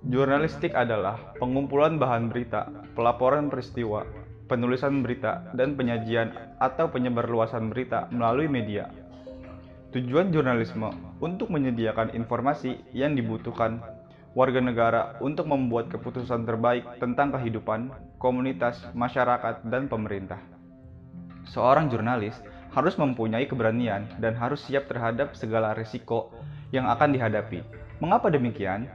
Jurnalistik adalah pengumpulan bahan berita, pelaporan peristiwa, penulisan berita, dan penyajian atau penyebarluasan berita melalui media. Tujuan jurnalisme untuk menyediakan informasi yang dibutuhkan warga negara untuk membuat keputusan terbaik tentang kehidupan, komunitas, masyarakat, dan pemerintah. Seorang jurnalis harus mempunyai keberanian dan harus siap terhadap segala risiko yang akan dihadapi. Mengapa demikian?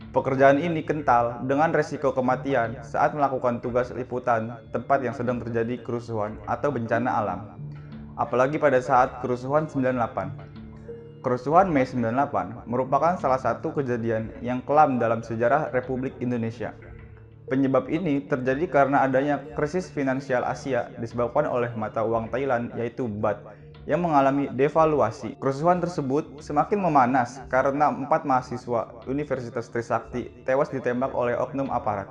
Pekerjaan ini kental dengan risiko kematian saat melakukan tugas liputan tempat yang sedang terjadi kerusuhan atau bencana alam. Apalagi pada saat kerusuhan 98. Kerusuhan Mei 98 merupakan salah satu kejadian yang kelam dalam sejarah Republik Indonesia. Penyebab ini terjadi karena adanya krisis finansial Asia disebabkan oleh mata uang Thailand yaitu baht yang mengalami devaluasi. Kerusuhan tersebut semakin memanas karena 4 mahasiswa Universitas Trisakti tewas ditembak oleh oknum aparat.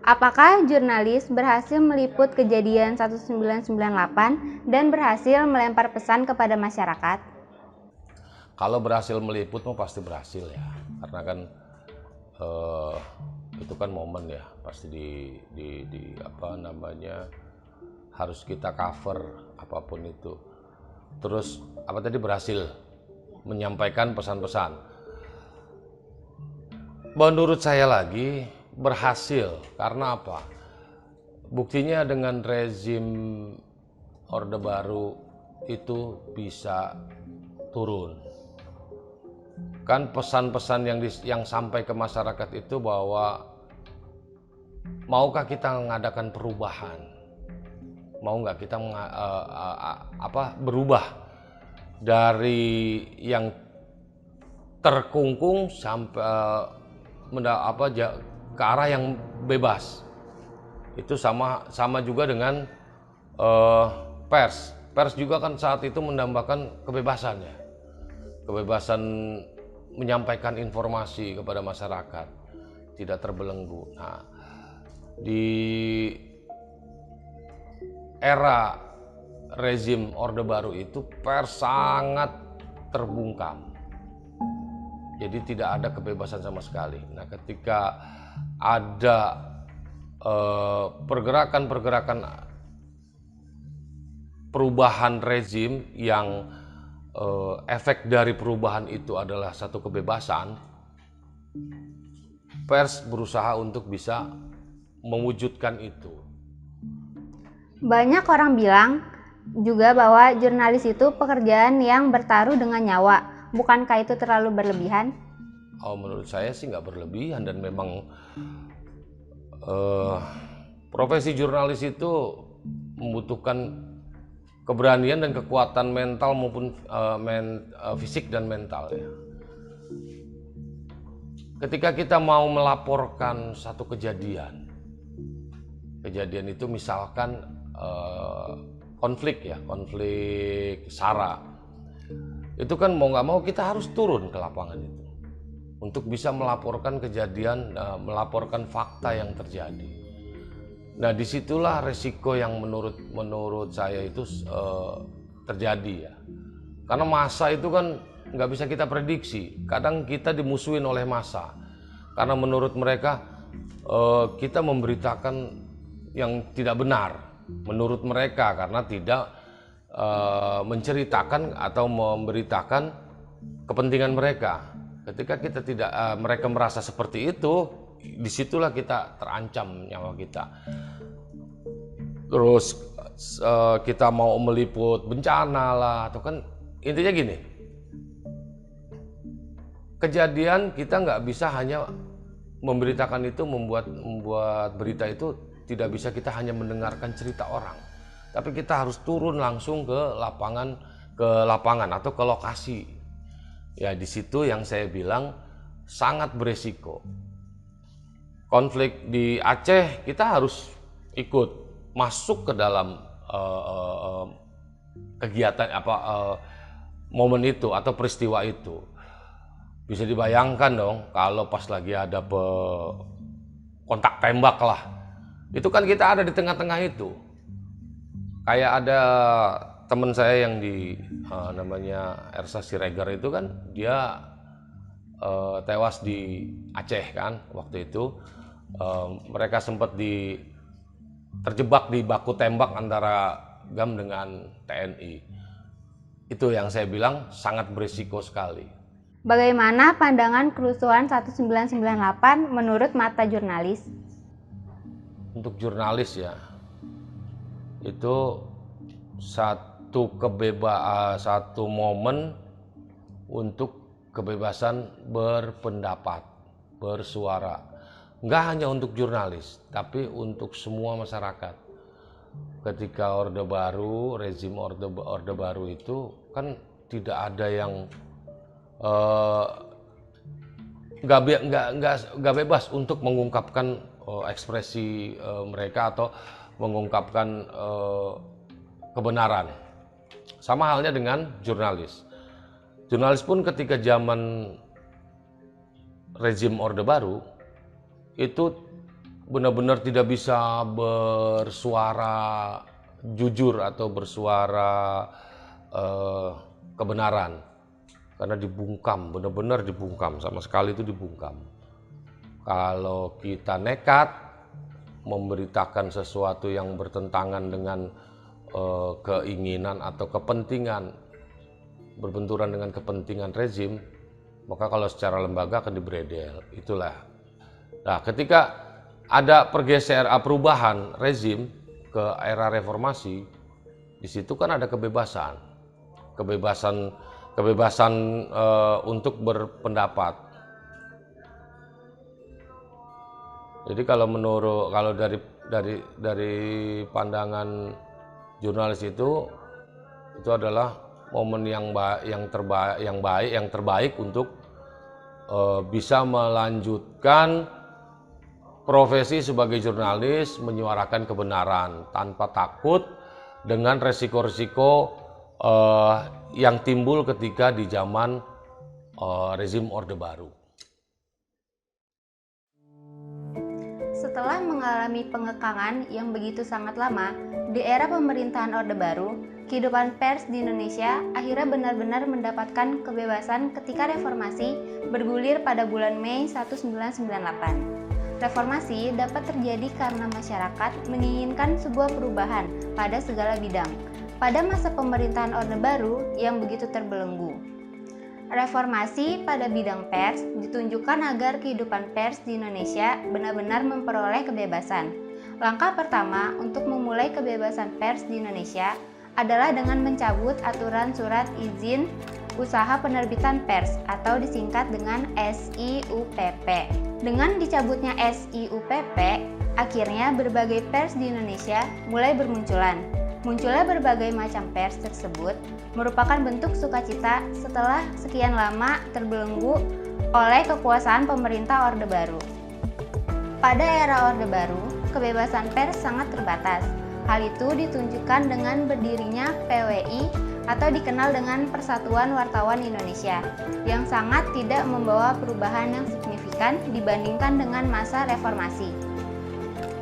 Apakah jurnalis berhasil meliput kejadian 1998 dan berhasil melempar pesan kepada masyarakat? Kalau berhasil meliput mah pasti berhasil ya, karena kan itu kan momen ya, pasti di apa namanya harus kita cover apapun itu. Terus apa tadi, berhasil menyampaikan pesan-pesan. Menurut saya lagi berhasil karena apa? Buktinya dengan rezim Orde Baru itu bisa turun. Kan pesan-pesan yang sampai ke masyarakat itu bahwa maukah kita mengadakan perubahan, mau nggak kita berubah dari yang terkungkung sampai ke arah yang bebas. Itu sama juga dengan pers. Pers juga kan saat itu mendambakan kebebasannya, kebebasan menyampaikan informasi kepada masyarakat, tidak terbelenggu. Nah, di era rezim Orde Baru itu pers sangat terbungkam, jadi tidak ada kebebasan sama sekali. Nah, ketika ada pergerakan-pergerakan perubahan rezim yang efek dari perubahan itu adalah satu kebebasan, pers berusaha untuk bisa mewujudkan itu. Banyak orang bilang juga bahwa jurnalis itu pekerjaan yang bertaruh dengan nyawa. Bukankah itu terlalu berlebihan? Oh, menurut saya sih nggak berlebihan, dan memang profesi jurnalis itu membutuhkan keberanian dan kekuatan mental maupun fisik dan mental ya. Ketika kita mau melaporkan satu kejadian itu misalkan konflik SARA, itu kan mau nggak mau kita harus turun ke lapangan itu untuk bisa melaporkan kejadian, melaporkan fakta yang terjadi. Nah, disitulah resiko yang menurut saya itu terjadi ya. Karena massa itu kan nggak bisa kita prediksi. Kadang kita dimusuhin oleh massa karena menurut mereka kita memberitakan yang tidak benar menurut mereka, karena tidak menceritakan atau memberitakan kepentingan mereka. Ketika kita tidak mereka merasa seperti itu, disitulah kita terancam nyawa kita. Terus kita mau meliput bencana lah, atau kan intinya gini, kejadian kita nggak bisa hanya memberitakan itu, membuat berita itu tidak bisa kita hanya mendengarkan cerita orang, tapi kita harus turun langsung ke lapangan atau ke lokasi. Ya, di situ yang saya bilang sangat beresiko. Konflik di Aceh kita harus ikut masuk ke dalam kegiatan momen itu atau peristiwa itu. Bisa dibayangkan dong kalau pas lagi ada kontak tembak lah, itu kan kita ada di tengah-tengah itu. Kayak ada teman saya yang di namanya Ersa Siregar itu kan dia tewas di Aceh kan waktu itu. Mereka sempat terjebak di baku tembak antara GAM dengan TNI. Itu yang saya bilang sangat berisiko sekali. Bagaimana pandangan kerusuhan 1998 menurut mata jurnalis? Untuk jurnalis ya, itu satu momen untuk kebebasan berpendapat, bersuara. Nggak hanya untuk jurnalis, tapi untuk semua masyarakat. Ketika Orde Baru, rezim Orde Baru itu kan tidak ada yang nggak bebas untuk mengungkapkan ekspresi mereka atau mengungkapkan kebenaran. Sama halnya dengan jurnalis. Jurnalis pun ketika zaman rezim Orde Baru itu benar-benar tidak bisa bersuara jujur atau bersuara kebenaran karena dibungkam, benar-benar dibungkam, sama sekali itu dibungkam. Kalau kita nekat memberitakan sesuatu yang bertentangan dengan keinginan atau kepentingan, berbenturan dengan kepentingan rezim, maka kalau secara lembaga akan dibredel. Itulah. Nah, ketika ada perubahan rezim ke era reformasi, di situ kan ada kebebasan untuk berpendapat. Jadi kalau dari pandangan jurnalis itu adalah momen yang terbaik untuk bisa melanjutkan profesi sebagai jurnalis, menyuarakan kebenaran tanpa takut dengan resiko-resiko yang timbul ketika di zaman rezim Orde Baru. Setelah mengalami pengekangan yang begitu sangat lama, di era pemerintahan Orde Baru, kehidupan pers di Indonesia akhirnya benar-benar mendapatkan kebebasan ketika reformasi bergulir pada bulan Mei 1998. Reformasi dapat terjadi karena masyarakat menginginkan sebuah perubahan pada segala bidang pada masa pemerintahan Orde Baru yang begitu terbelenggu. Reformasi pada bidang pers ditunjukkan agar kehidupan pers di Indonesia benar-benar memperoleh kebebasan. Langkah pertama untuk memulai kebebasan pers di Indonesia adalah dengan mencabut aturan surat izin usaha penerbitan pers atau disingkat dengan SIUPP. Dengan dicabutnya SIUPP, akhirnya berbagai pers di Indonesia mulai bermunculan. Munculnya berbagai macam pers tersebut merupakan bentuk sukacita setelah sekian lama terbelenggu oleh kekuasaan pemerintah Orde Baru. Pada era Orde Baru, kebebasan pers sangat terbatas. Hal itu ditunjukkan dengan berdirinya PWI atau dikenal dengan Persatuan Wartawan Indonesia, yang sangat tidak membawa perubahan yang signifikan dibandingkan dengan masa reformasi.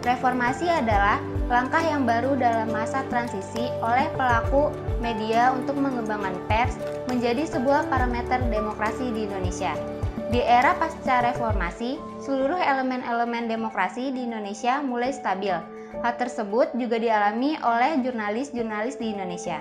Reformasi adalah langkah yang baru dalam masa transisi oleh pelaku media untuk mengembangkan pers menjadi sebuah parameter demokrasi di Indonesia. Di era pasca reformasi, seluruh elemen-elemen demokrasi di Indonesia mulai stabil. Hal tersebut juga dialami oleh jurnalis-jurnalis di Indonesia.